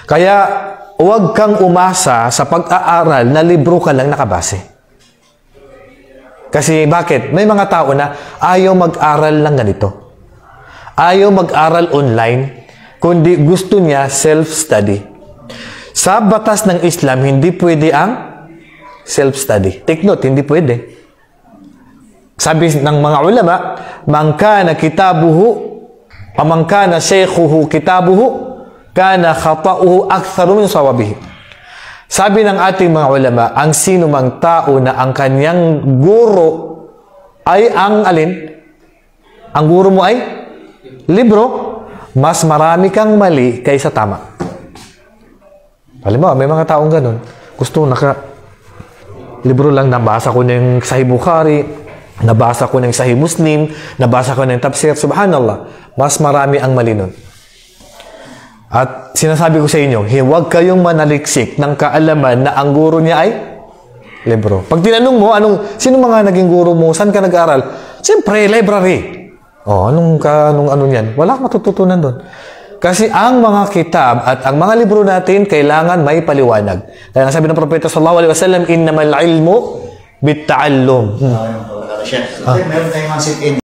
Kaya, huwag kang umasa sa pag-aaral na libro ka lang nakabase. Kasi bakit? May mga tao na ayaw mag-aral lang ganito. Ayaw mag-aral online, kundi gusto niya self-study. Sa batas ng Islam, hindi pwede ang self-study. Take note, hindi pwede. Sabi ng mga ulama, man kana kitabuhu, o man kana shaykhuhu kitabuhu, kana khata'uhu aktharu min sawabihi. Sabi ng ating mga ulama, ang sino mang tao na ang kanyang guro ay ang alin? Ang guro mo ay libro, mas marami kang mali kaysa tama. Halimbawa, may mga taong ganun. Gusto libro lang, nabasa ko ng Sahih Bukhari, nabasa ko ng Sahih Muslim, nabasa ko ng Tafsir, subhanallah, mas marami ang mali nun. At sinasabi ko sa inyo, huwag kayong manaliksik ng kaalaman na ang guro niya ay libro. Pag tinanong mo, sino mga naging guro mo, saan ka nag-aral? Siyempre, library. Anong ano yan? Wala kang matututunan doon. Kasi ang mga kitab at ang mga libro natin, kailangan may paliwanag. Kaya sabi ng Propeta sallallahu alaihi wasallam, innamal ilmu bitta'allum. Meron tayong mga sit-in.